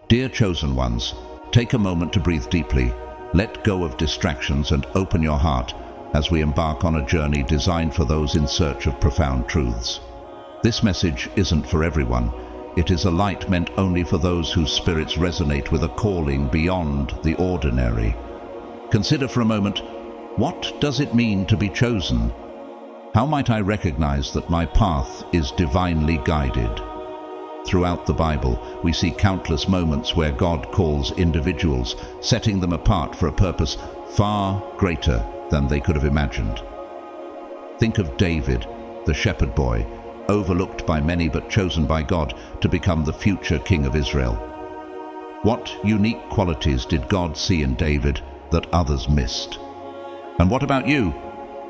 Dear chosen ones, take a moment to breathe deeply, let go of distractions and open your heart as we embark on a journey designed for those in search of profound truths. This message isn't for everyone. It is a light meant only for those whose spirits resonate with a calling beyond the ordinary. Consider for a moment, what does it mean to be chosen? How might I recognize that my path is divinely guided? Throughout the Bible, we see countless moments where God calls individuals, setting them apart for a purpose far greater than they could have imagined. Think of David, the shepherd boy, overlooked by many but chosen by God to become the future king of Israel. What unique qualities did God see in David that others missed? And what about you?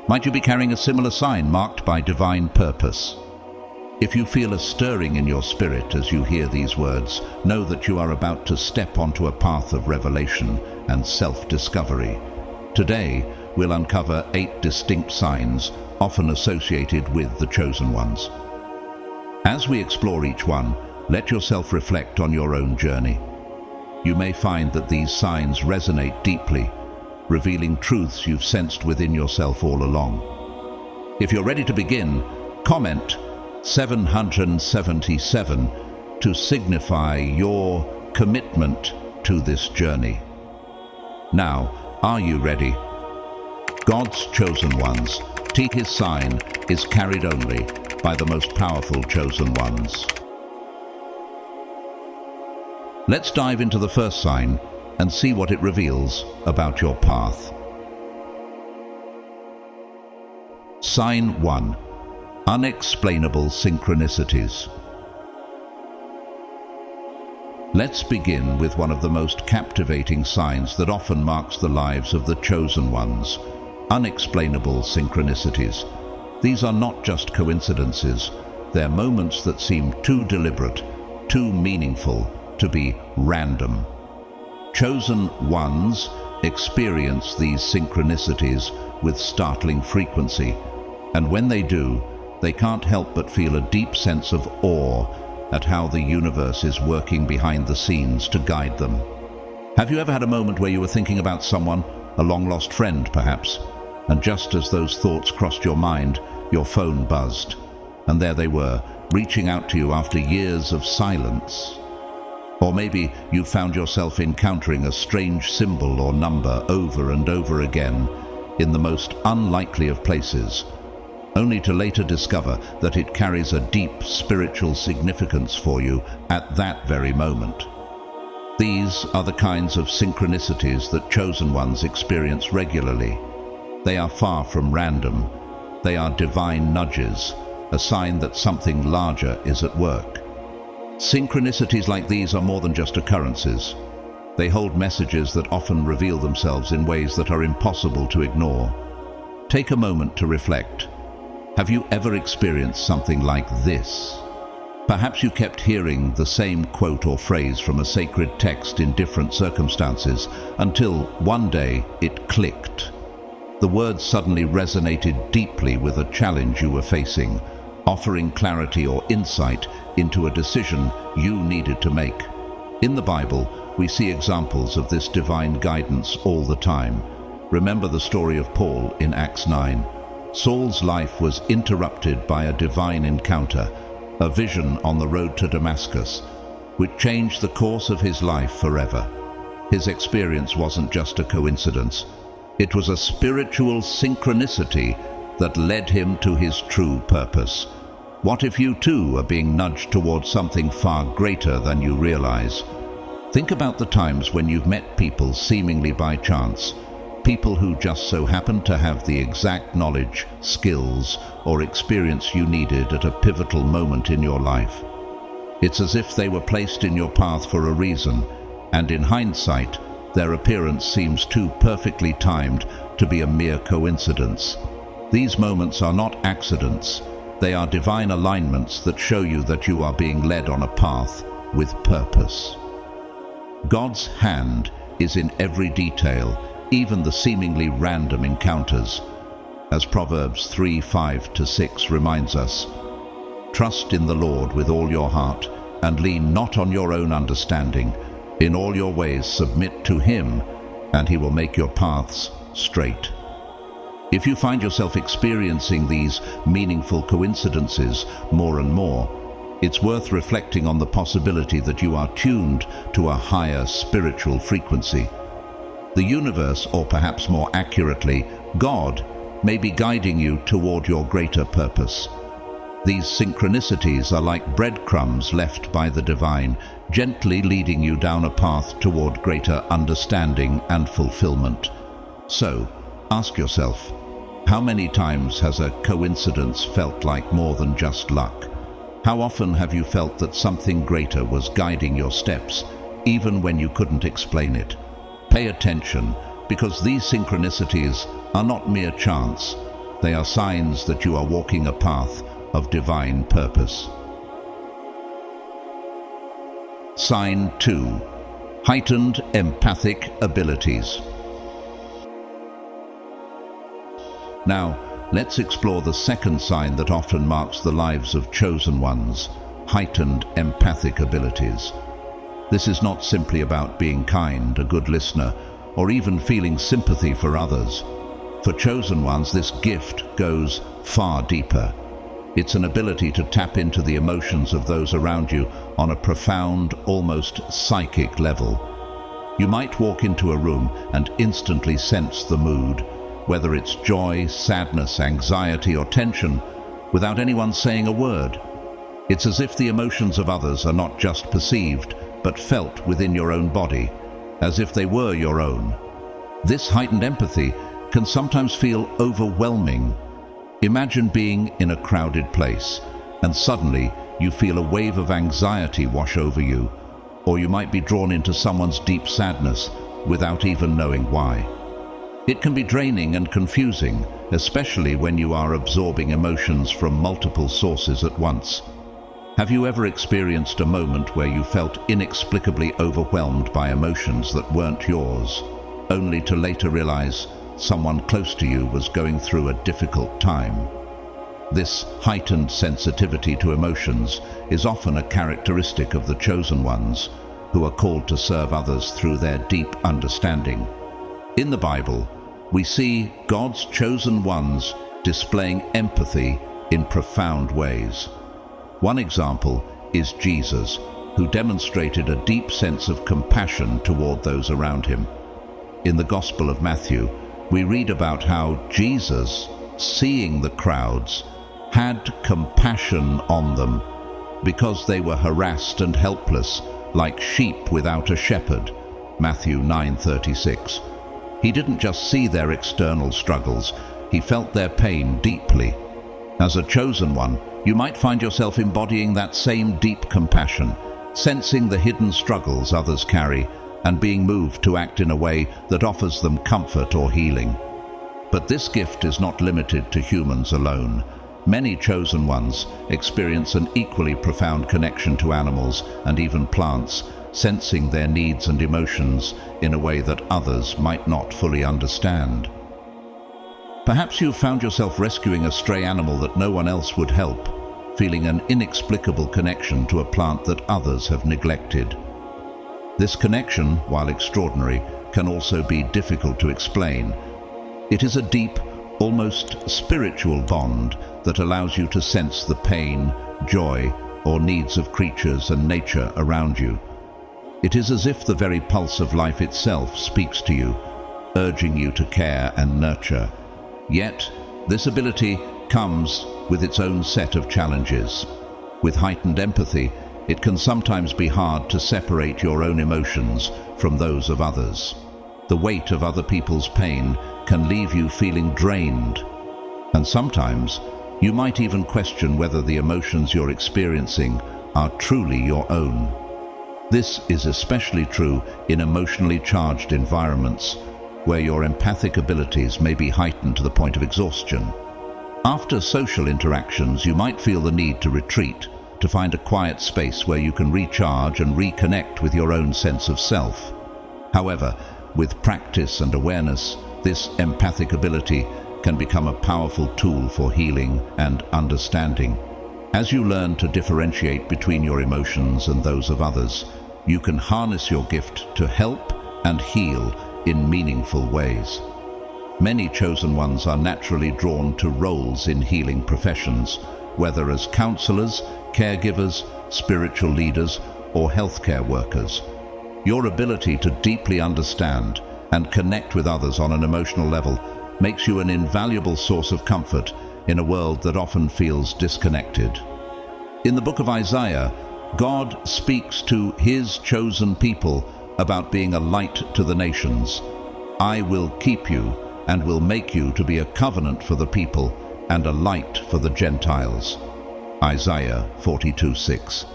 Might you be carrying a similar sign marked by divine purpose? If you feel a stirring in your spirit as you hear these words, know that you are about to step onto a path of revelation and self-discovery. Today, we'll uncover 8 distinct signs, often associated with the chosen ones. As we explore each one, let yourself reflect on your own journey. You may find that these signs resonate deeply, revealing truths you've sensed within yourself all along. If you're ready to begin, comment 777 to signify your commitment to this journey. Now, are you ready? God's chosen ones. His sign is carried only by the most powerful chosen ones. Let's dive into the first sign and see what it reveals about your path. Sign 1. Unexplainable synchronicities. Let's begin with one of the most captivating signs that often marks the lives of the chosen ones: unexplainable synchronicities. These are not just coincidences, they're moments that seem too deliberate, too meaningful to be random. Chosen ones experience these synchronicities with startling frequency, and when they do, they can't help but feel a deep sense of awe at how the universe is working behind the scenes to guide them. Have you ever had a moment where you were thinking about someone, a long-lost friend perhaps, and just as those thoughts crossed your mind, your phone buzzed, and there they were, reaching out to you after years of silence? Or maybe you found yourself encountering a strange symbol or number over and over again in the most unlikely of places, only to later discover that it carries a deep spiritual significance for you at that very moment. These are the kinds of synchronicities that chosen ones experience regularly. They are far from random. They are divine nudges, a sign that something larger is at work. Synchronicities like these are more than just occurrences. They hold messages that often reveal themselves in ways that are impossible to ignore. Take a moment to reflect. Have you ever experienced something like this? Perhaps you kept hearing the same quote or phrase from a sacred text in different circumstances until one day it clicked. The words suddenly resonated deeply with a challenge you were facing, offering clarity or insight into a decision you needed to make. In the Bible, we see examples of this divine guidance all the time. Remember the story of Paul in Acts 9. Saul's life was interrupted by a divine encounter, a vision on the road to Damascus, which changed the course of his life forever. His experience wasn't just a coincidence. It was a spiritual synchronicity that led him to his true purpose. What if you too are being nudged towards something far greater than you realize? Think about the times when you've met people seemingly by chance, people who just so happened to have the exact knowledge, skills, or experience you needed at a pivotal moment in your life. It's as if they were placed in your path for a reason, and in hindsight, their appearance seems too perfectly timed to be a mere coincidence. These moments are not accidents. They are divine alignments that show you that you are being led on a path with purpose. God's hand is in every detail, even the seemingly random encounters. As Proverbs 3:5-6 reminds us, "Trust in the Lord with all your heart, and lean not on your own understanding. In all your ways submit to Him, and He will make your paths straight. If you find yourself experiencing these meaningful coincidences more and more, it's worth reflecting on the possibility that you are tuned to a higher spiritual frequency. The universe, or perhaps more accurately, God, may be guiding you toward your greater purpose. These synchronicities are like breadcrumbs left by the divine, gently leading you down a path toward greater understanding and fulfillment. So, ask yourself, how many times has a coincidence felt like more than just luck? How often have you felt that something greater was guiding your steps, even when you couldn't explain it? Pay attention, because these synchronicities are not mere chance. They are signs that you are walking a path of divine purpose. Sign 2. Heightened empathic abilities. Now, let's explore the second sign that often marks the lives of chosen ones: heightened empathic abilities. This is not simply about being kind, a good listener, or even feeling sympathy for others. For chosen ones, this gift goes far deeper. It's an ability to tap into the emotions of those around you on a profound, almost psychic level. You might walk into a room and instantly sense the mood, whether it's joy, sadness, anxiety, or tension, without anyone saying a word. It's as if the emotions of others are not just perceived, but felt within your own body, as if they were your own. This heightened empathy can sometimes feel overwhelming. Imagine being in a crowded place, and suddenly you feel a wave of anxiety wash over you, or you might be drawn into someone's deep sadness without even knowing why. It can be draining and confusing, especially when you are absorbing emotions from multiple sources at once. Have you ever experienced a moment where you felt inexplicably overwhelmed by emotions that weren't yours, only to later realize someone close to you was going through a difficult time? This heightened sensitivity to emotions is often a characteristic of the chosen ones, who are called to serve others through their deep understanding. In the Bible, we see God's chosen ones displaying empathy in profound ways. One example is Jesus, who demonstrated a deep sense of compassion toward those around him. In the Gospel of Matthew, we read about how Jesus, seeing the crowds, had compassion on them because they were harassed and helpless, like sheep without a shepherd. Matthew 9:36. He didn't just see their external struggles, he felt their pain deeply. As a chosen one, you might find yourself embodying that same deep compassion, sensing the hidden struggles others carry, and being moved to act in a way that offers them comfort or healing. But this gift is not limited to humans alone. Many chosen ones experience an equally profound connection to animals and even plants, sensing their needs and emotions in a way that others might not fully understand. Perhaps you've found yourself rescuing a stray animal that no one else would help, feeling an inexplicable connection to a plant that others have neglected. This connection, while extraordinary, can also be difficult to explain. It is a deep, almost spiritual bond that allows you to sense the pain, joy, or needs of creatures and nature around you. It is as if the very pulse of life itself speaks to you, urging you to care and nurture. Yet, this ability comes with its own set of challenges. With heightened empathy, it can sometimes be hard to separate your own emotions from those of others. The weight of other people's pain can leave you feeling drained, and sometimes you might even question whether the emotions you're experiencing are truly your own. This is especially true in emotionally charged environments, where your empathic abilities may be heightened to the point of exhaustion. After social interactions, you might feel the need to retreat, to find a quiet space where you can recharge and reconnect with your own sense of self. However, with practice and awareness, this empathic ability can become a powerful tool for healing and understanding. As you learn to differentiate between your emotions and those of others, you can harness your gift to help and heal in meaningful ways. Many chosen ones are naturally drawn to roles in healing professions, whether as counselors, caregivers, spiritual leaders, or healthcare workers. Your ability to deeply understand and connect with others on an emotional level makes you an invaluable source of comfort in a world that often feels disconnected. In the book of Isaiah, God speaks to his chosen people about being a light to the nations. I will keep you and will make you to be a covenant for the people and a light for the Gentiles. Isaiah 42:6.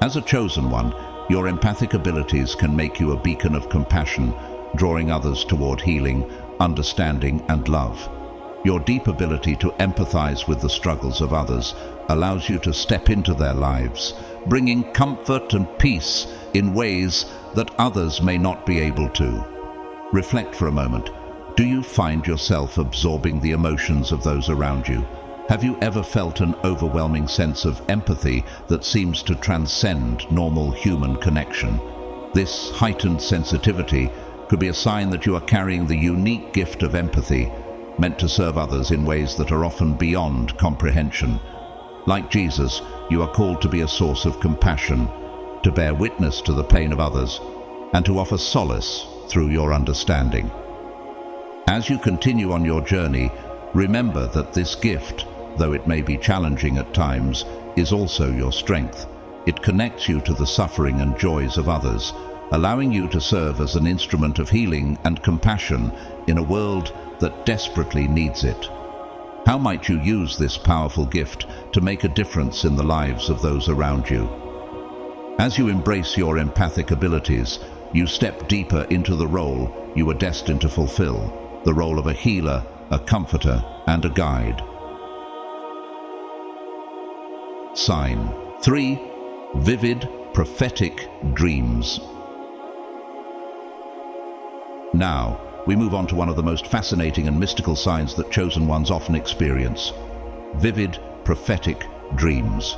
As a chosen one, your empathic abilities can make you a beacon of compassion, drawing others toward healing, understanding, and love. Your deep ability to empathize with the struggles of others allows you to step into their lives, bringing comfort and peace in ways that others may not be able to. Reflect for a moment. Do you find yourself absorbing the emotions of those around you? Have you ever felt an overwhelming sense of empathy that seems to transcend normal human connection? This heightened sensitivity could be a sign that you are carrying the unique gift of empathy, meant to serve others in ways that are often beyond comprehension. Like Jesus, you are called to be a source of compassion, to bear witness to the pain of others, and to offer solace through your understanding. As you continue on your journey, remember that this gift, though it may be challenging at times, is also your strength. It connects you to the suffering and joys of others, allowing you to serve as an instrument of healing and compassion in a world that desperately needs it. How might you use this powerful gift to make a difference in the lives of those around you? As you embrace your empathic abilities, you step deeper into the role you were destined to fulfill, the role of a healer, a comforter, and a guide. Sign 3. Vivid prophetic dreams. Now, we move on to one of the most fascinating and mystical signs that chosen ones often experience: vivid prophetic dreams.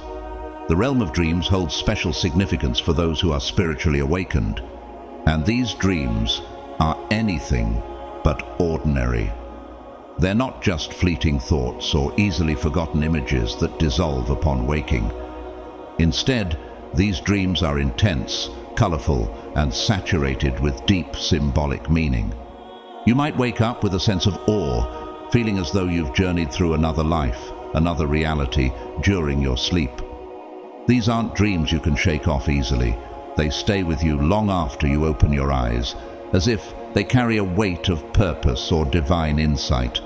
The realm of dreams holds special significance for those who are spiritually awakened, and these dreams are anything but ordinary. They're not just fleeting thoughts or easily forgotten images that dissolve upon waking. Instead, these dreams are intense, colorful, and saturated with deep symbolic meaning. You might wake up with a sense of awe, feeling as though you've journeyed through another life, another reality, during your sleep. These aren't dreams you can shake off easily. They stay with you long after you open your eyes, as if they carry a weight of purpose or divine insight.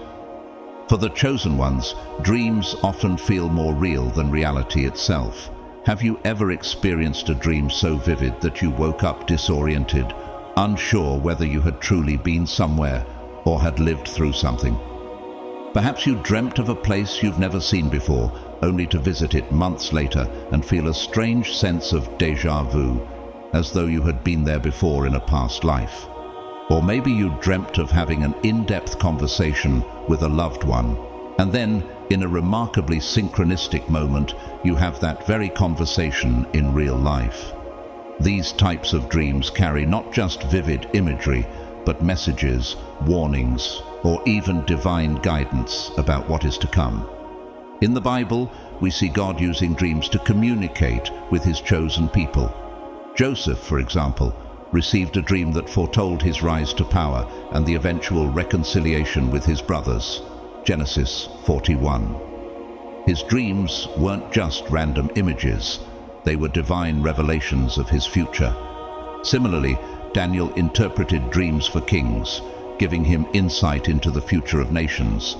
For the chosen ones, dreams often feel more real than reality itself. Have you ever experienced a dream so vivid that you woke up disoriented, unsure whether you had truly been somewhere or had lived through something? Perhaps you dreamt of a place you've never seen before, only to visit it months later and feel a strange sense of déjà vu, as though you had been there before in a past life. Or maybe you dreamt of having an in-depth conversation with a loved one, and then, in a remarkably synchronistic moment, you have that very conversation in real life. These types of dreams carry not just vivid imagery, but messages, warnings, or even divine guidance about what is to come. In the Bible, we see God using dreams to communicate with his chosen people. Joseph, for example, received a dream that foretold his rise to power and the eventual reconciliation with his brothers. Genesis 41. His dreams weren't just random images, they were divine revelations of his future. Similarly, Daniel interpreted dreams for kings, giving him insight into the future of nations.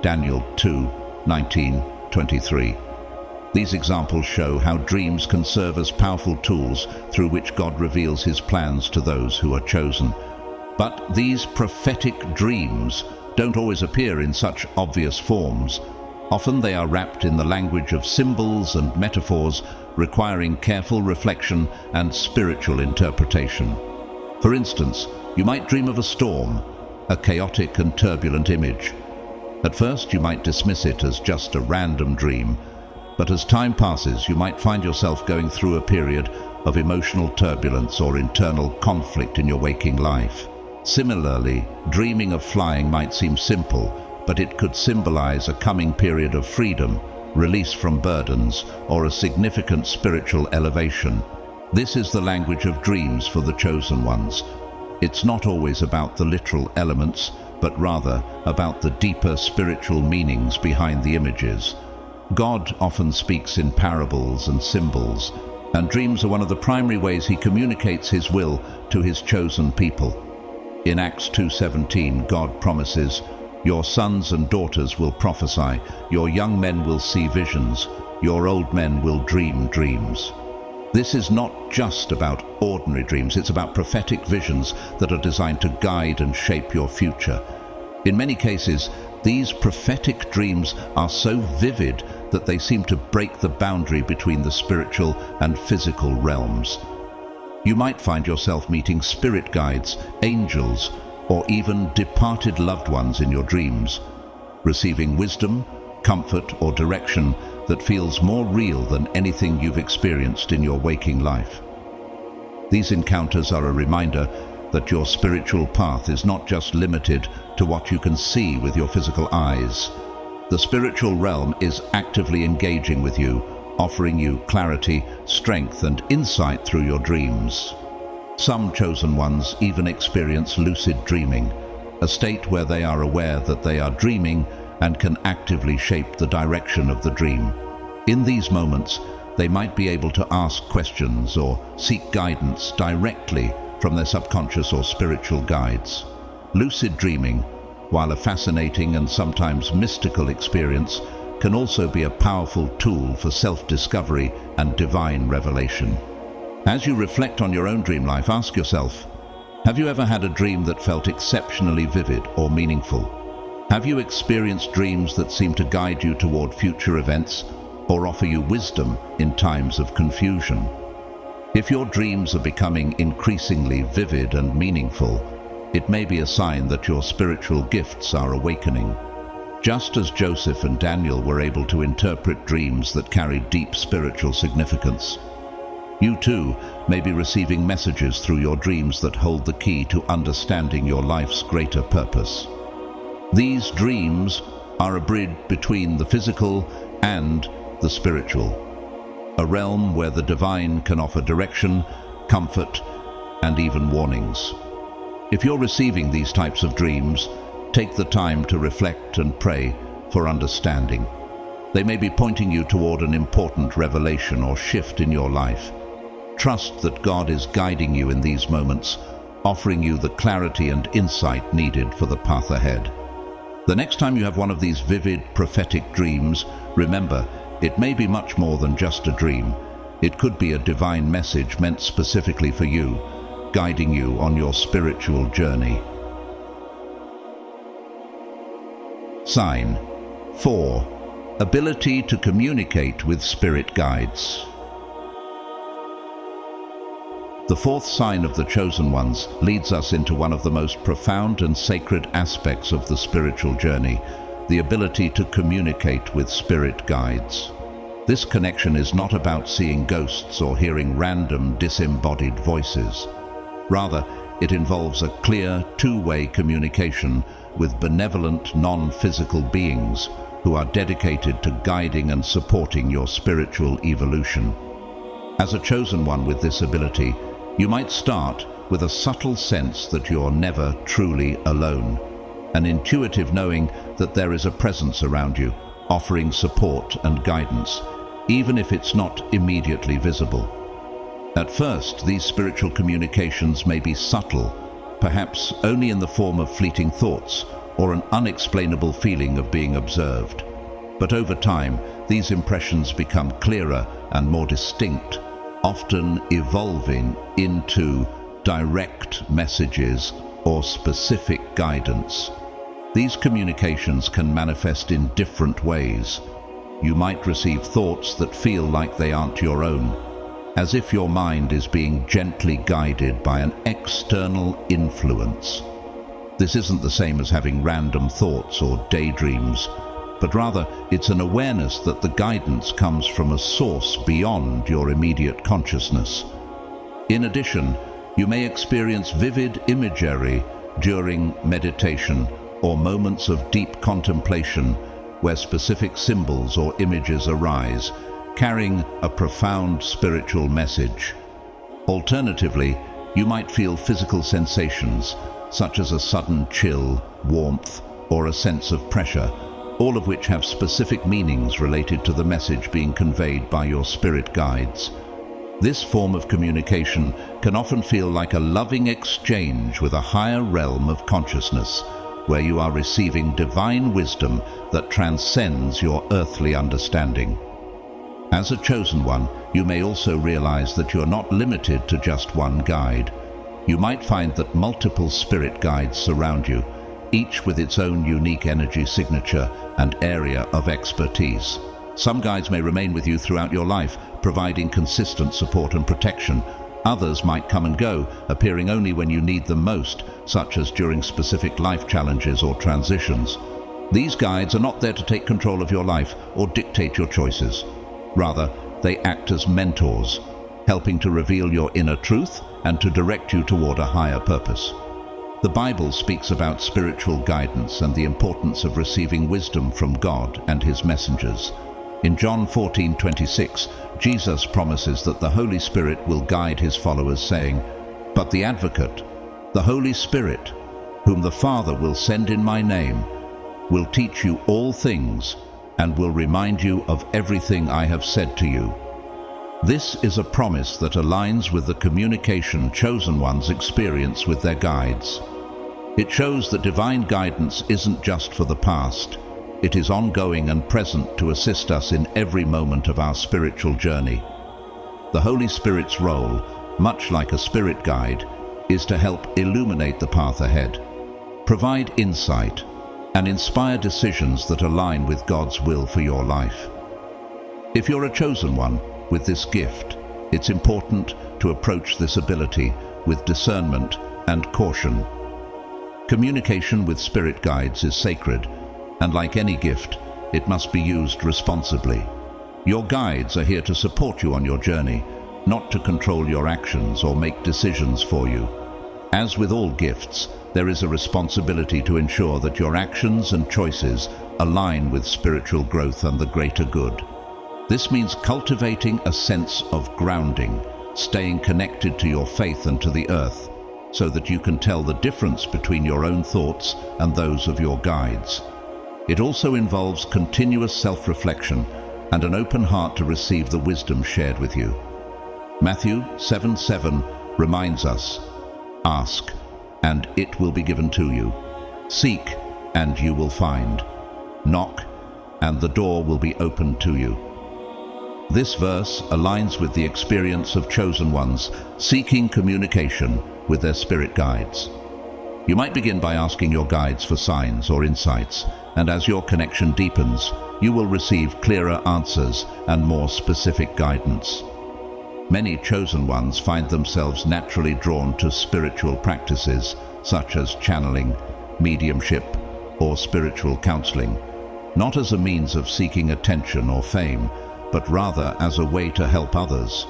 Daniel 2:19-23. These examples show how dreams can serve as powerful tools through which God reveals his plans to those who are chosen. But these prophetic dreams don't always appear in such obvious forms. Often they are wrapped in the language of symbols and metaphors, requiring careful reflection and spiritual interpretation. For instance, you might dream of a storm, a chaotic and turbulent image. At first, you might dismiss it as just a random dream, But as time passes, you might find yourself going through a period of emotional turbulence or internal conflict in your waking life. Similarly, dreaming of flying might seem simple, but it could symbolize a coming period of freedom, release from burdens, or a significant spiritual elevation. This is the language of dreams for the chosen ones. It's not always about the literal elements, but rather about the deeper spiritual meanings behind the images. God often speaks in parables and symbols, and dreams are one of the primary ways he communicates his will to his chosen people. In Acts 2:17, God promises, "Your sons and daughters will prophesy, your young men will see visions, your old men will dream dreams." This is not just about ordinary dreams, it's about prophetic visions that are designed to guide and shape your future. In many cases, these prophetic dreams are so vivid that they seem to break the boundary between the spiritual and physical realms. You might find yourself meeting spirit guides, angels, or even departed loved ones in your dreams, receiving wisdom, comfort, or direction that feels more real than anything you've experienced in your waking life. These encounters are a reminder that your spiritual path is not just limited to what you can see with your physical eyes. The spiritual realm is actively engaging with you, offering you clarity, strength, and insight through your dreams. Some chosen ones even experience lucid dreaming, a state where they are aware that they are dreaming and can actively shape the direction of the dream. In these moments, they might be able to ask questions or seek guidance directly from their subconscious or spiritual guides. Lucid dreaming, while a fascinating and sometimes mystical experience, can also be a powerful tool for self-discovery and divine revelation. As you reflect on your own dream life, ask yourself, have you ever had a dream that felt exceptionally vivid or meaningful? Have you experienced dreams that seem to guide you toward future events or offer you wisdom in times of confusion? If your dreams are becoming increasingly vivid and meaningful, it may be a sign that your spiritual gifts are awakening. Just as Joseph and Daniel were able to interpret dreams that carried deep spiritual significance, you too may be receiving messages through your dreams that hold the key to understanding your life's greater purpose. These dreams are a bridge between the physical and the spiritual, a realm where the divine can offer direction, comfort, and even warnings. If you're receiving these types of dreams, take the time to reflect and pray for understanding. They may be pointing you toward an important revelation or shift in your life. Trust that God is guiding you in these moments, offering you the clarity and insight needed for the path ahead. The next time you have one of these vivid prophetic dreams, remember, it may be much more than just a dream. It could be a divine message meant specifically for you, guiding you on your spiritual journey. Sign 4. Ability to communicate with spirit guides. The fourth sign of the chosen ones leads us into one of the most profound and sacred aspects of the spiritual journey, the ability to communicate with spirit guides. This connection is not about seeing ghosts or hearing random disembodied voices. Rather, it involves a clear, two-way communication with benevolent, non-physical beings who are dedicated to guiding and supporting your spiritual evolution. As a chosen one with this ability, you might start with a subtle sense that you're never truly alone, an intuitive knowing that there is a presence around you, offering support and guidance, even if it's not immediately visible. At first, these spiritual communications may be subtle, perhaps only in the form of fleeting thoughts or an unexplainable feeling of being observed. But over time, these impressions become clearer and more distinct, often evolving into direct messages or specific guidance. These communications can manifest in different ways. You might receive thoughts that feel like they aren't your own, as if your mind is being gently guided by an external influence. This isn't the same as having random thoughts or daydreams. but rather it's an awareness that the guidance comes from a source beyond your immediate consciousness. In addition, you may experience vivid imagery during meditation or moments of deep contemplation where specific symbols or images arise, carrying a profound spiritual message. Alternatively, you might feel physical sensations, such as a sudden chill, warmth, or a sense of pressure, all of which have specific meanings related to the message being conveyed by your spirit guides. This form of communication can often feel like a loving exchange with a higher realm of consciousness, where you are receiving divine wisdom that transcends your earthly understanding. As a chosen one, you may also realize that you're not limited to just one guide. You might find that multiple spirit guides surround you, each with its own unique energy signature and area of expertise. Some guides may remain with you throughout your life, providing consistent support and protection. Others might come and go, appearing only when you need them most, such as during specific life challenges or transitions. These guides are not there to take control of your life or dictate your choices. Rather, they act as mentors, helping to reveal your inner truth and to direct you toward a higher purpose. The Bible speaks about spiritual guidance and the importance of receiving wisdom from God and His messengers. In John 14:26, Jesus promises that the Holy Spirit will guide His followers, saying, "But the Advocate, the Holy Spirit, whom the Father will send in my name, will teach you all things and will remind you of everything I have said to you." This is a promise that aligns with the communication chosen ones experience with their guides. It shows that divine guidance isn't just for the past. It is ongoing and present to assist us in every moment of our spiritual journey. The Holy Spirit's role, much like a spirit guide, is to help illuminate the path ahead, provide insight, and inspire decisions that align with God's will for your life. If you're a chosen one with this gift, it's important to approach this ability with discernment and caution. Communication with spirit guides is sacred, and like any gift, it must be used responsibly. Your guides are here to support you on your journey, not to control your actions or make decisions for you. As with all gifts, there is a responsibility to ensure that your actions and choices align with spiritual growth and the greater good. This means cultivating a sense of grounding, staying connected to your faith and to the earth, so that you can tell the difference between your own thoughts and those of your guides. It also involves continuous self-reflection and an open heart to receive the wisdom shared with you. Matthew 7:7 reminds us, "Ask, and it will be given to you. Seek, and you will find. Knock, and the door will be opened to you." This verse aligns with the experience of chosen ones seeking communication with their spirit guides. You might begin by asking your guides for signs or insights, and as your connection deepens, you will receive clearer answers and more specific guidance. Many chosen ones find themselves naturally drawn to spiritual practices such as channeling, mediumship, or spiritual counseling, not as a means of seeking attention or fame, but rather as a way to help others.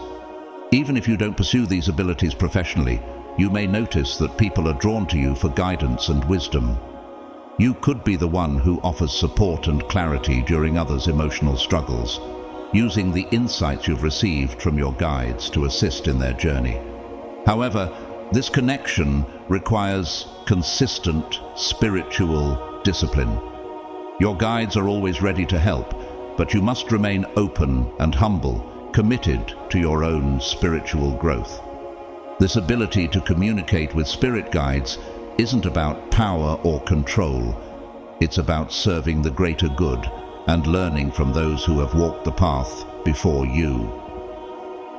Even if you don't pursue these abilities professionally, you may notice that people are drawn to you for guidance and wisdom. You could be the one who offers support and clarity during others' emotional struggles, using the insights you've received from your guides to assist in their journey. However, this connection requires consistent spiritual discipline. Your guides are always ready to help, but you must remain open and humble, committed to your own spiritual growth. This ability to communicate with spirit guides isn't about power or control. It's about serving the greater good and learning from those who have walked the path before you.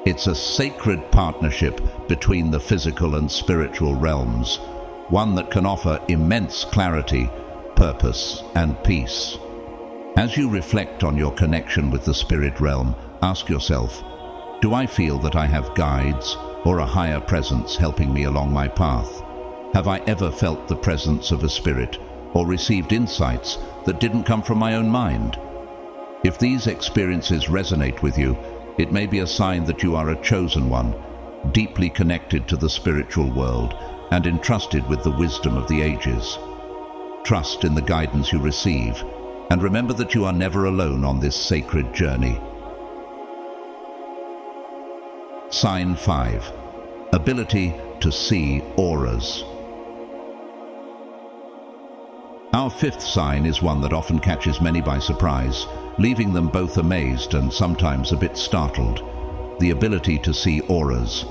It's a sacred partnership between the physical and spiritual realms, one that can offer immense clarity, purpose, and peace. As you reflect on your connection with the spirit realm, ask yourself, do I feel that I have guides or a higher presence helping me along my path? Have I ever felt the presence of a spirit or received insights that didn't come from my own mind. If these experiences resonate with you, it may be a sign that you are a chosen one, deeply connected to the spiritual world and entrusted with the wisdom of the ages. Trust in the guidance you receive, and remember that you are never alone on this sacred journey. Sign 5. Ability to see auras. Our fifth sign is one that often catches many by surprise, leaving them both amazed and sometimes a bit startled: the ability to see auras.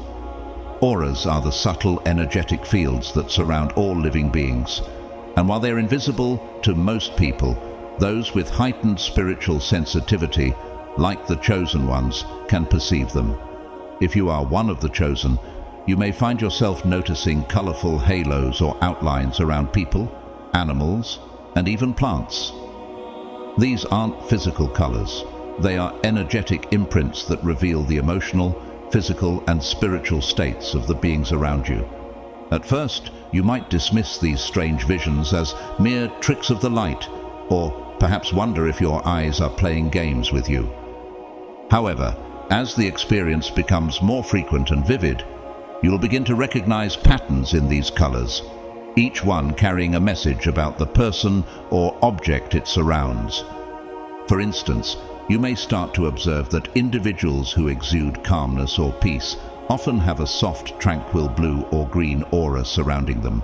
Auras are the subtle energetic fields that surround all living beings, and while they're invisible to most people, those with heightened spiritual sensitivity, like the chosen ones, can perceive them. If you are one of the chosen, you may find yourself noticing colorful halos or outlines around people, animals, and even plants. These aren't physical colors. They are energetic imprints that reveal the emotional, physical, and spiritual states of the beings around you. At first, you might dismiss these strange visions as mere tricks of the light, or perhaps wonder if your eyes are playing games with you. However, as the experience becomes more frequent and vivid, you'll begin to recognize patterns in these colors, each one carrying a message about the person or object it surrounds. For instance, you may start to observe that individuals who exude calmness or peace often have a soft, tranquil blue or green aura surrounding them,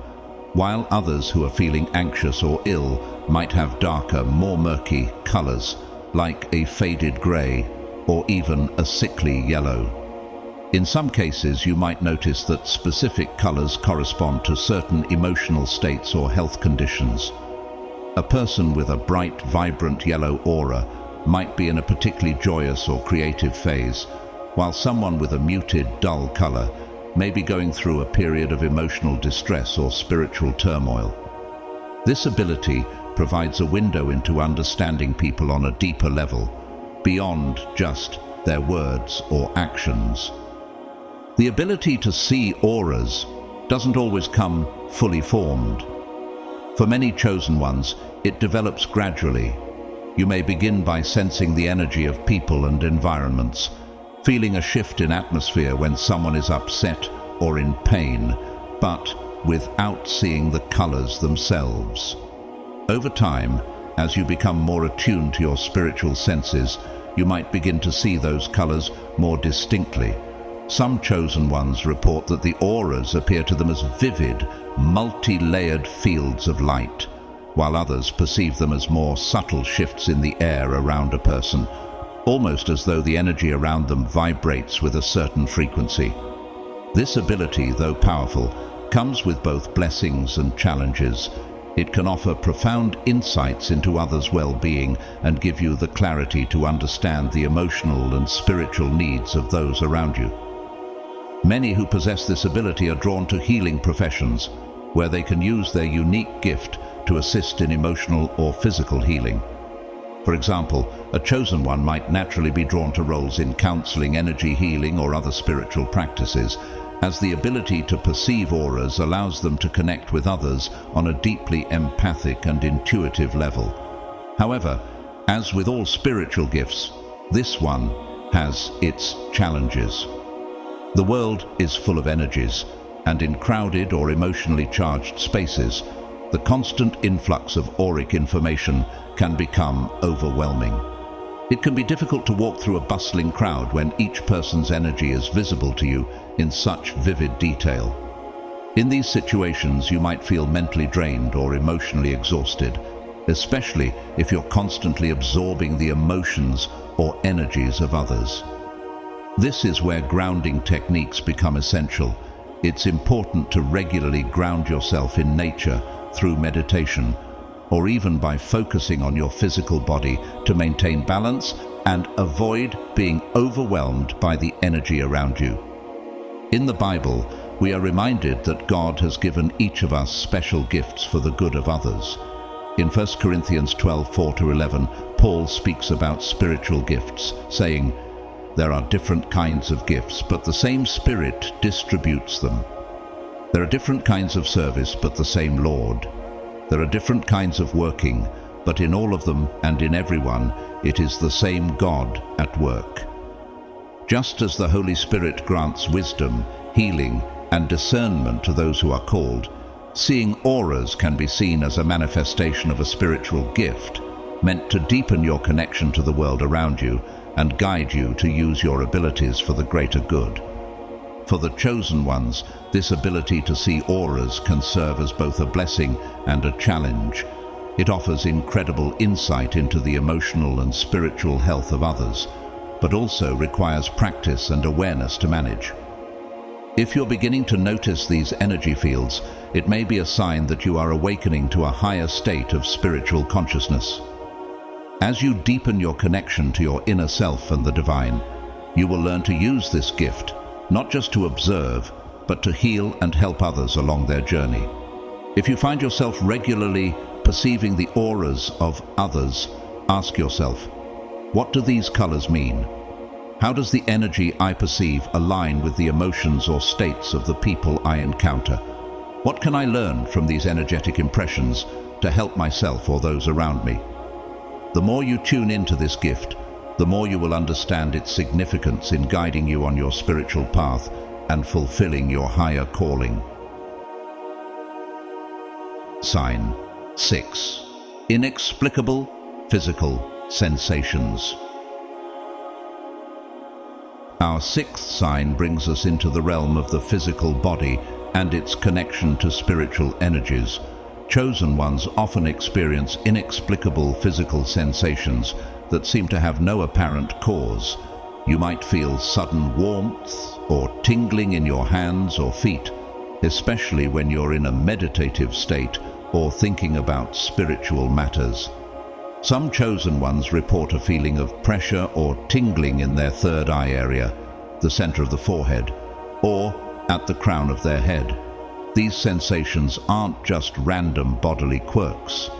while others who are feeling anxious or ill might have darker, more murky colors, like a faded gray or even a sickly yellow. In some cases, you might notice that specific colors correspond to certain emotional states or health conditions. A person with a bright, vibrant yellow aura might be in a particularly joyous or creative phase, while someone with a muted, dull color may be going through a period of emotional distress or spiritual turmoil. This ability provides a window into understanding people on a deeper level, beyond just their words or actions. The ability to see auras doesn't always come fully formed. For many chosen ones, it develops gradually. You may begin by sensing the energy of people and environments, feeling a shift in atmosphere when someone is upset or in pain, but without seeing the colors themselves. Over time, as you become more attuned to your spiritual senses, you might begin to see those colors more distinctly. Some chosen ones report that the auras appear to them as vivid, multi-layered fields of light, while others perceive them as more subtle shifts in the air around a person, almost as though the energy around them vibrates with a certain frequency. This ability, though powerful, comes with both blessings and challenges. It can offer profound insights into others' well-being and give you the clarity to understand the emotional and spiritual needs of those around you. Many who possess this ability are drawn to healing professions, where they can use their unique gift to assist in emotional or physical healing. For example, a chosen one might naturally be drawn to roles in counseling, energy healing, or other spiritual practices, as the ability to perceive auras allows them to connect with others on a deeply empathic and intuitive level. However, as with all spiritual gifts, this one has its challenges. The world is full of energies, and in crowded or emotionally charged spaces, the constant influx of auric information can become overwhelming. It can be difficult to walk through a bustling crowd when each person's energy is visible to you in such vivid detail. In these situations, you might feel mentally drained or emotionally exhausted, especially if you're constantly absorbing the emotions or energies of others. This is where grounding techniques become essential. It's important to regularly ground yourself in nature through meditation, or even by focusing on your physical body to maintain balance and avoid being overwhelmed by the energy around you. In the Bible, we are reminded that God has given each of us special gifts for the good of others. In 1 Corinthians 12:4-11, Paul speaks about spiritual gifts, saying, "There are different kinds of gifts, but the same Spirit distributes them. There are different kinds of service, but the same Lord. There are different kinds of working, but in all of them and in everyone, it is the same God at work. Just as the Holy Spirit grants wisdom, healing, and discernment to those who are called, seeing auras can be seen as a manifestation of a spiritual gift, meant to deepen your connection to the world around you and guide you to use your abilities for the greater good. For the chosen ones, this ability to see auras can serve as both a blessing and a challenge. It offers incredible insight into the emotional and spiritual health of others, but also requires practice and awareness to manage. If you're beginning to notice these energy fields, it may be a sign that you are awakening to a higher state of spiritual consciousness. As you deepen your connection to your inner self and the divine, you will learn to use this gift, not just to observe, but to heal and help others along their journey. If you find yourself regularly perceiving the auras of others, ask yourself, what do these colors mean? How does the energy I perceive align with the emotions or states of the people I encounter? What can I learn from these energetic impressions to help myself or those around me? The more you tune into this gift, the more you will understand its significance in guiding you on your spiritual path and fulfilling your higher calling. Sign 6. Inexplicable physical sensations. Our sixth sign brings us into the realm of the physical body and its connection to spiritual energies. Chosen ones often experience inexplicable physical sensations that seem to have no apparent cause. You might feel sudden warmth or tingling in your hands or feet, especially when you're in a meditative state or thinking about spiritual matters. Some chosen ones report a feeling of pressure or tingling in their third eye area, the center of the forehead, or at the crown of their head. These sensations aren't just random bodily quirks.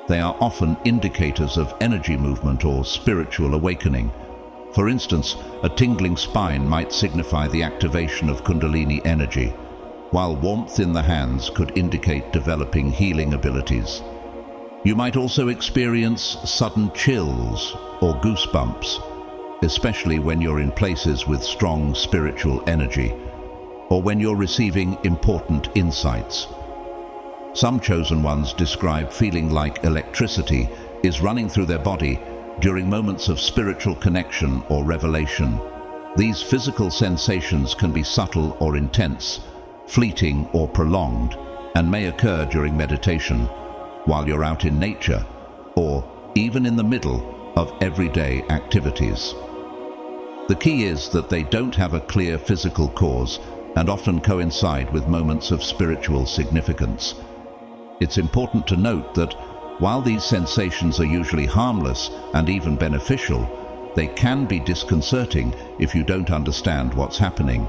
They are often indicators of energy movement or spiritual awakening. For instance, a tingling spine might signify the activation of Kundalini energy, while warmth in the hands could indicate developing healing abilities. You might also experience sudden chills or goosebumps, especially when you're in places with strong spiritual energy, or when you're receiving important insights. Some chosen ones describe feeling like electricity is running through their body during moments of spiritual connection or revelation. These physical sensations can be subtle or intense, fleeting or prolonged, and may occur during meditation, while you're out in nature, or even in the middle of everyday activities. The key is that they don't have a clear physical cause and often coincide with moments of spiritual significance. It's important to note that while these sensations are usually harmless and even beneficial, they can be disconcerting if you don't understand what's happening.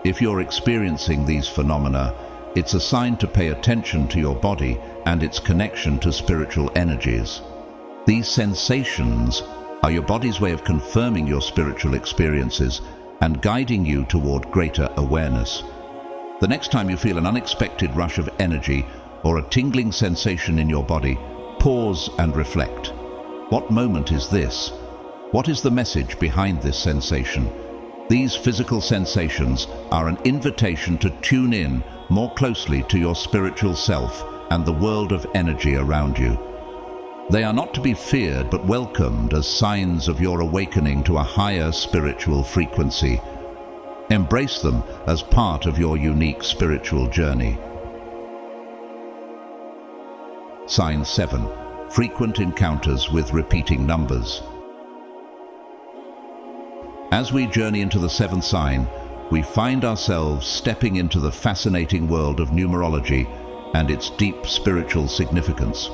If you're experiencing these phenomena, it's a sign to pay attention to your body and its connection to spiritual energies. These sensations are your body's way of confirming your spiritual experiences and guiding you toward greater awareness. The next time you feel an unexpected rush of energy or a tingling sensation in your body, pause and reflect. What moment is this? What is the message behind this sensation? These physical sensations are an invitation to tune in more closely to your spiritual self and the world of energy around you. They are not to be feared but welcomed as signs of your awakening to a higher spiritual frequency. Embrace them as part of your unique spiritual journey. Sign 7. Frequent encounters with repeating numbers. As we journey into the seventh sign, we find ourselves stepping into the fascinating world of numerology and its deep spiritual significance.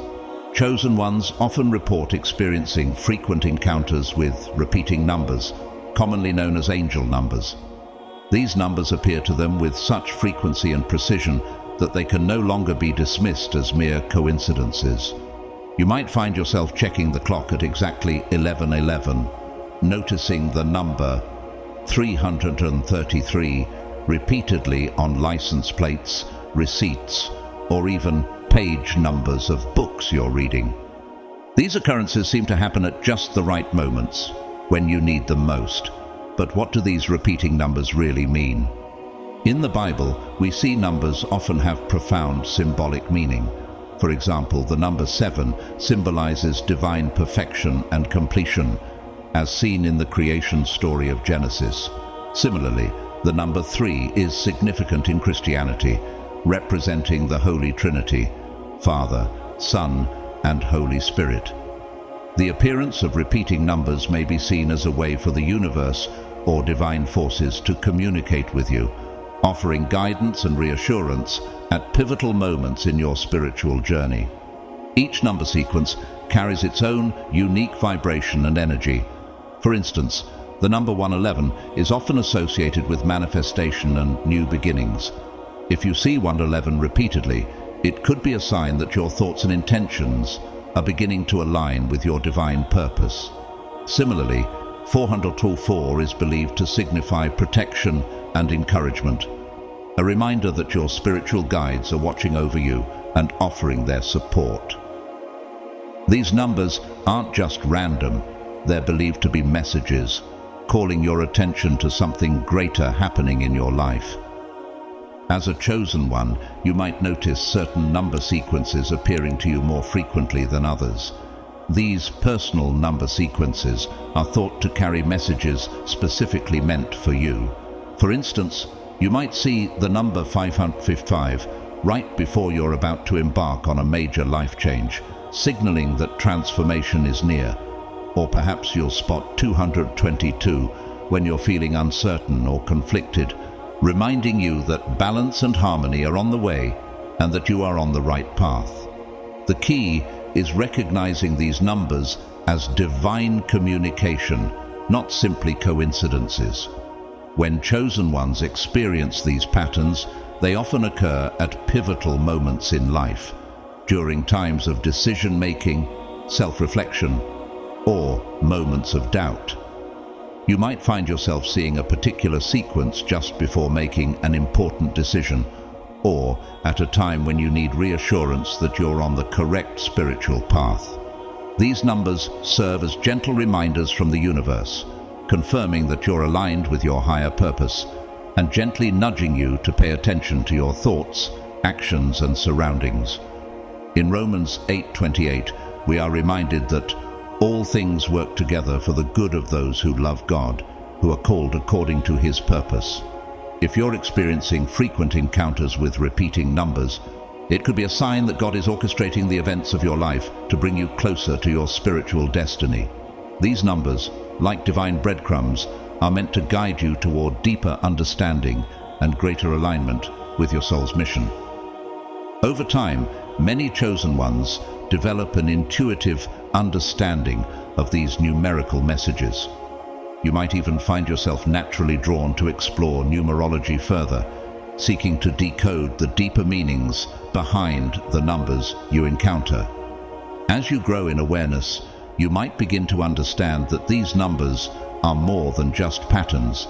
Chosen ones often report experiencing frequent encounters with repeating numbers, commonly known as angel numbers. These numbers appear to them with such frequency and precision that they can no longer be dismissed as mere coincidences. You might find yourself checking the clock at exactly 11:11, noticing the number 333 repeatedly on license plates, receipts, or even page numbers of books you're reading. These occurrences seem to happen at just the right moments, when you need them most. But what do these repeating numbers really mean? In the Bible, we see numbers often have profound symbolic meaning. For example, the number 7 symbolizes divine perfection and completion, as seen in the creation story of Genesis. Similarly, the number 3 is significant in Christianity, representing the Holy Trinity, Father, Son, and Holy Spirit. The appearance of repeating numbers may be seen as a way for the universe or divine forces to communicate with you, offering guidance and reassurance at pivotal moments in your spiritual journey. Each number sequence carries its own unique vibration and energy. For instance, the number 111 is often associated with manifestation and new beginnings. If you see 111 repeatedly, it could be a sign that your thoughts and intentions are beginning to align with your divine purpose. Similarly, 424 is believed to signify protection and encouragement, a reminder that your spiritual guides are watching over you and offering their support. These numbers aren't just random, they're believed to be messages, calling your attention to something greater happening in your life. As a chosen one, you might notice certain number sequences appearing to you more frequently than others. These personal number sequences are thought to carry messages specifically meant for you. For instance, you might see the number 555 right before you're about to embark on a major life change, signaling that transformation is near. Or perhaps you'll spot 222 when you're feeling uncertain or conflicted, reminding you that balance and harmony are on the way and that you are on the right path. The key is recognizing these numbers as divine communication, not simply coincidences. When chosen ones experience these patterns, they often occur at pivotal moments in life, during times of decision-making, self-reflection, or moments of doubt. You might find yourself seeing a particular sequence just before making an important decision, or at a time when you need reassurance that you're on the correct spiritual path. These numbers serve as gentle reminders from the universe, confirming that you're aligned with your higher purpose and gently nudging you to pay attention to your thoughts, actions, and surroundings. In Romans 8:28, we are reminded that all things work together for the good of those who love God, who are called according to His purpose. If you're experiencing frequent encounters with repeating numbers, it could be a sign that God is orchestrating the events of your life to bring you closer to your spiritual destiny. These numbers, like divine breadcrumbs, are meant to guide you toward deeper understanding and greater alignment with your soul's mission. Over time, many chosen ones develop an intuitive understanding of these numerical messages. You might even find yourself naturally drawn to explore numerology further, seeking to decode the deeper meanings behind the numbers you encounter. As you grow in awareness, you might begin to understand that these numbers are more than just patterns.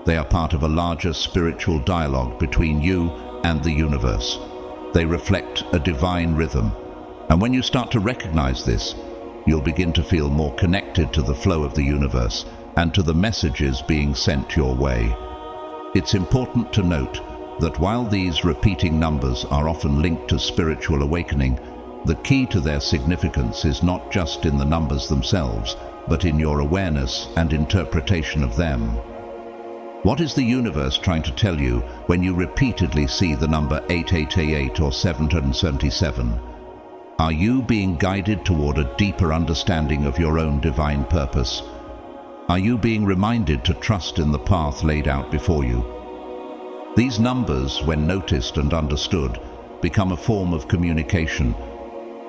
They are part of a larger spiritual dialogue between you and the universe. They reflect a divine rhythm. And when you start to recognize this, you'll begin to feel more connected to the flow of the universe and to the messages being sent your way. It's important to note that while these repeating numbers are often linked to spiritual awakening, the key to their significance is not just in the numbers themselves, but in your awareness and interpretation of them. What is the universe trying to tell you when you repeatedly see the number 8888 or 777? Are you being guided toward a deeper understanding of your own divine purpose? Are you being reminded to trust in the path laid out before you? These numbers, when noticed and understood, become a form of communication,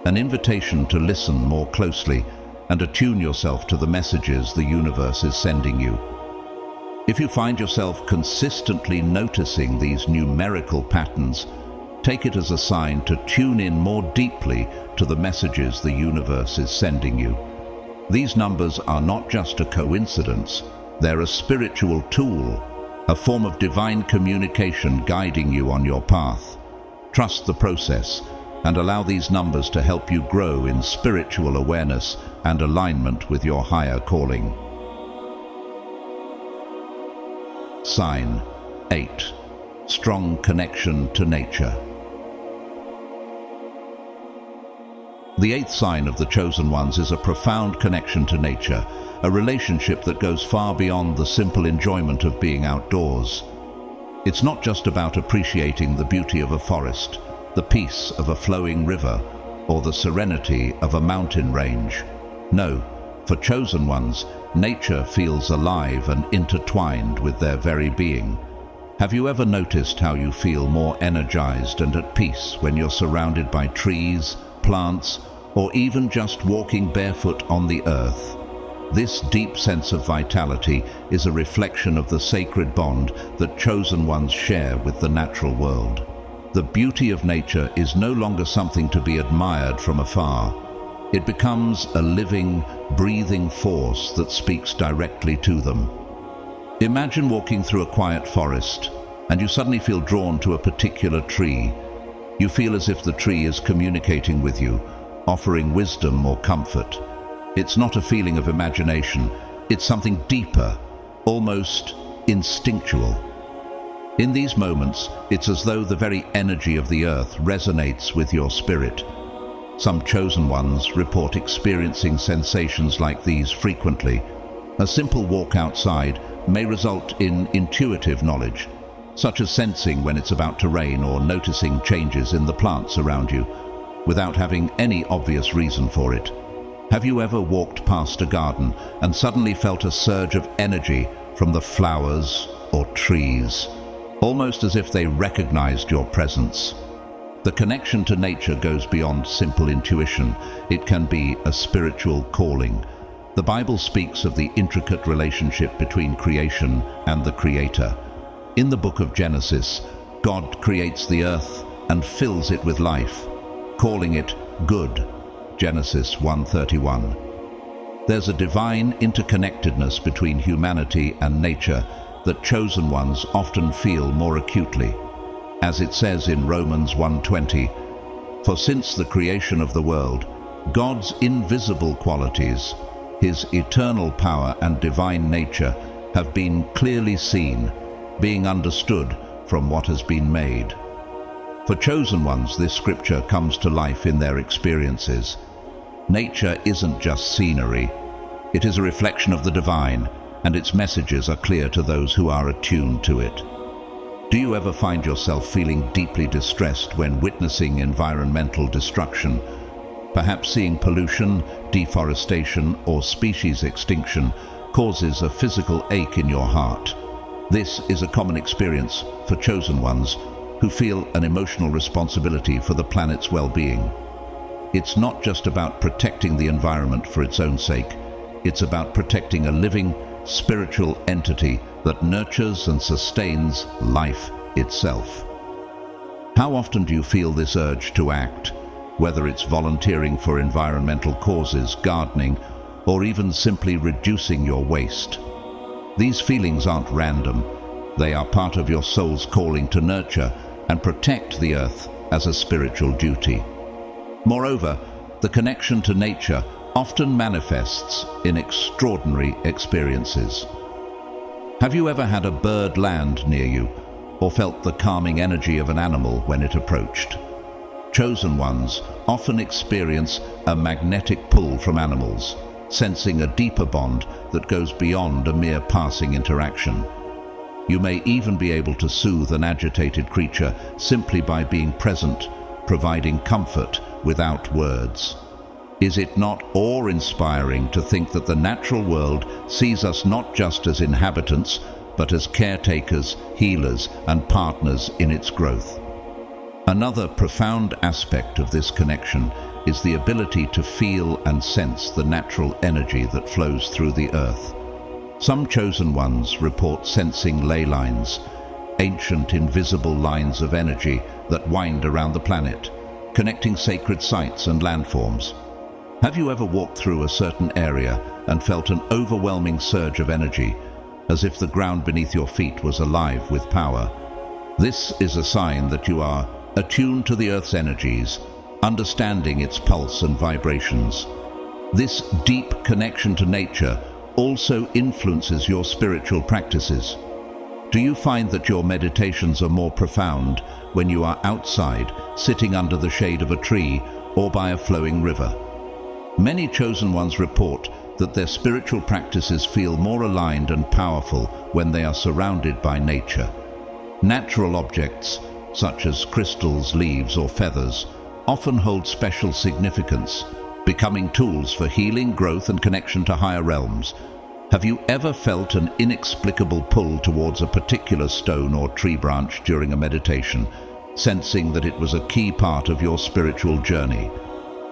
an invitation to listen more closely and attune yourself to the messages the universe is sending you. If you find yourself consistently noticing these numerical patterns, take it as a sign to tune in more deeply to the messages the universe is sending you. These numbers are not just a coincidence, they're a spiritual tool, a form of divine communication guiding you on your path. Trust the process and allow these numbers to help you grow in spiritual awareness and alignment with your higher calling. Sign 8. Strong connection to nature. The 8th sign of the chosen ones is a profound connection to nature, a relationship that goes far beyond the simple enjoyment of being outdoors. It's not just about appreciating the beauty of a forest, the peace of a flowing river, or the serenity of a mountain range. No, for chosen ones, nature feels alive and intertwined with their very being. Have you ever noticed how you feel more energized and at peace when you're surrounded by trees, plants, or even just walking barefoot on the earth? This deep sense of vitality is a reflection of the sacred bond that chosen ones share with the natural world. The beauty of nature is no longer something to be admired from afar. It becomes a living, breathing force that speaks directly to them. Imagine walking through a quiet forest, and you suddenly feel drawn to a particular tree. You feel as if the tree is communicating with you, offering wisdom or comfort. It's not a feeling of imagination, it's something deeper, almost instinctual. In these moments, it's as though the very energy of the earth resonates with your spirit. Some chosen ones report experiencing sensations like these frequently. A simple walk outside may result in intuitive knowledge, such as sensing when it's about to rain or noticing changes in the plants around you, without having any obvious reason for it. Have you ever walked past a garden and suddenly felt a surge of energy from the flowers or trees, almost as if they recognized your presence? The connection to nature goes beyond simple intuition. It can be a spiritual calling. The Bible speaks of the intricate relationship between creation and the Creator. In the book of Genesis, God creates the earth and fills it with life, calling it good. Genesis 1:31. There's a divine interconnectedness between humanity and nature that chosen ones often feel more acutely. As it says in Romans 1:20, "For since the creation of the world, God's invisible qualities, His eternal power and divine nature have been clearly seen, being understood from what has been made." For chosen ones, this scripture comes to life in their experiences. Nature isn't just scenery. It is a reflection of the divine, and its messages are clear to those who are attuned to it. Do you ever find yourself feeling deeply distressed when witnessing environmental destruction? Perhaps seeing pollution, deforestation, or species extinction causes a physical ache in your heart. This is a common experience for chosen ones who feel an emotional responsibility for the planet's well-being. It's not just about protecting the environment for its own sake. It's about protecting a living, spiritual entity that nurtures and sustains life itself. How often do you feel this urge to act, whether it's volunteering for environmental causes, gardening, or even simply reducing your waste? These feelings aren't random. They are part of your soul's calling to nurture and protect the earth as a spiritual duty. Moreover, the connection to nature often manifests in extraordinary experiences. Have you ever had a bird land near you, or felt the calming energy of an animal when it approached? Chosen ones often experience a magnetic pull from animals, sensing a deeper bond that goes beyond a mere passing interaction. You may even be able to soothe an agitated creature simply by being present, providing comfort without words. Is it not awe-inspiring to think that the natural world sees us not just as inhabitants, but as caretakers, healers, and partners in its growth? Another profound aspect of this connection is the ability to feel and sense the natural energy that flows through the earth. Some chosen ones report sensing ley lines, ancient invisible lines of energy that wind around the planet, connecting sacred sites and landforms. Have you ever walked through a certain area and felt an overwhelming surge of energy, as if the ground beneath your feet was alive with power? This is a sign that you are attuned to the Earth's energies understanding its pulse and vibrations. This deep connection to nature also influences your spiritual practices. Do you find that your meditations are more profound when you are outside, sitting under the shade of a tree or by a flowing river? Many chosen ones report that their spiritual practices feel more aligned and powerful when they are surrounded by nature. Natural objects, such as crystals, leaves, or feathers, often hold special significance, becoming tools for healing, growth, and connection to higher realms. Have you ever felt an inexplicable pull towards a particular stone or tree branch during a meditation, sensing that it was a key part of your spiritual journey?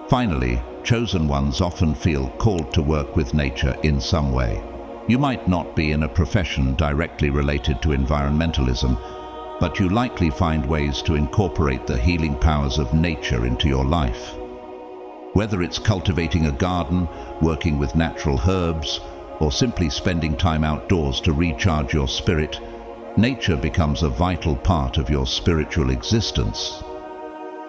Finally, chosen ones often feel called to work with nature in some way. You might not be in a profession directly related to environmentalism, but you likely find ways to incorporate the healing powers of nature into your life. Whether it's cultivating a garden, working with natural herbs, or simply spending time outdoors to recharge your spirit, nature becomes a vital part of your spiritual existence.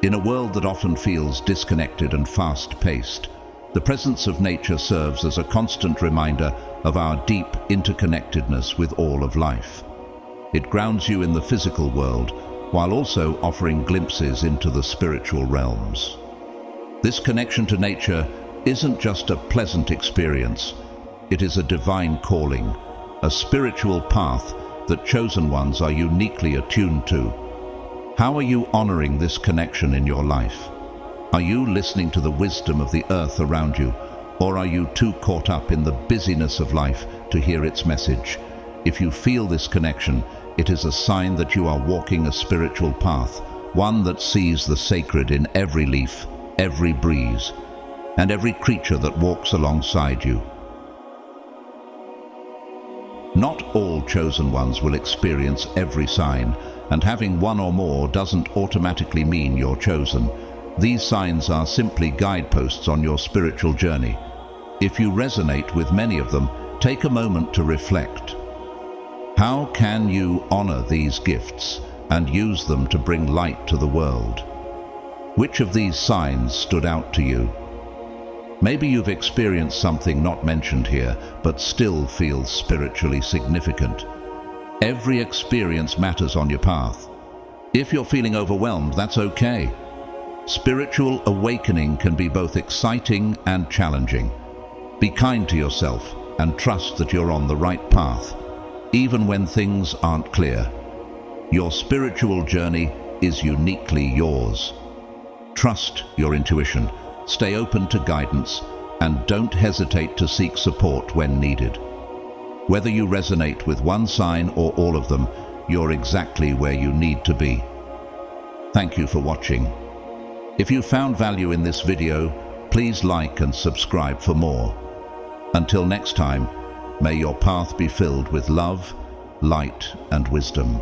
In a world that often feels disconnected and fast-paced, the presence of nature serves as a constant reminder of our deep interconnectedness with all of life. It grounds you in the physical world, while also offering glimpses into the spiritual realms. This connection to nature isn't just a pleasant experience, it is a divine calling, a spiritual path that chosen ones are uniquely attuned to. How are you honoring this connection in your life? Are you listening to the wisdom of the earth around you, or are you too caught up in the busyness of life to hear its message? If you feel this connection, it is a sign that you are walking a spiritual path, one that sees the sacred in every leaf, every breeze, and every creature that walks alongside you. Not all chosen ones will experience every sign, and having one or more doesn't automatically mean you're chosen. These signs are simply guideposts on your spiritual journey. If you resonate with many of them, take a moment to reflect. How can you honor these gifts and use them to bring light to the world? Which of these signs stood out to you? Maybe you've experienced something not mentioned here, but still feels spiritually significant. Every experience matters on your path. If you're feeling overwhelmed, that's okay. Spiritual awakening can be both exciting and challenging. Be kind to yourself and trust that you're on the right path, even when things aren't clear. Your spiritual journey is uniquely yours. Trust your intuition, stay open to guidance, and don't hesitate to seek support when needed. Whether you resonate with one sign or all of them, you're exactly where you need to be. Thank you for watching. If you found value in this video, please like and subscribe for more. Until next time, may your path be filled with love, light, and wisdom.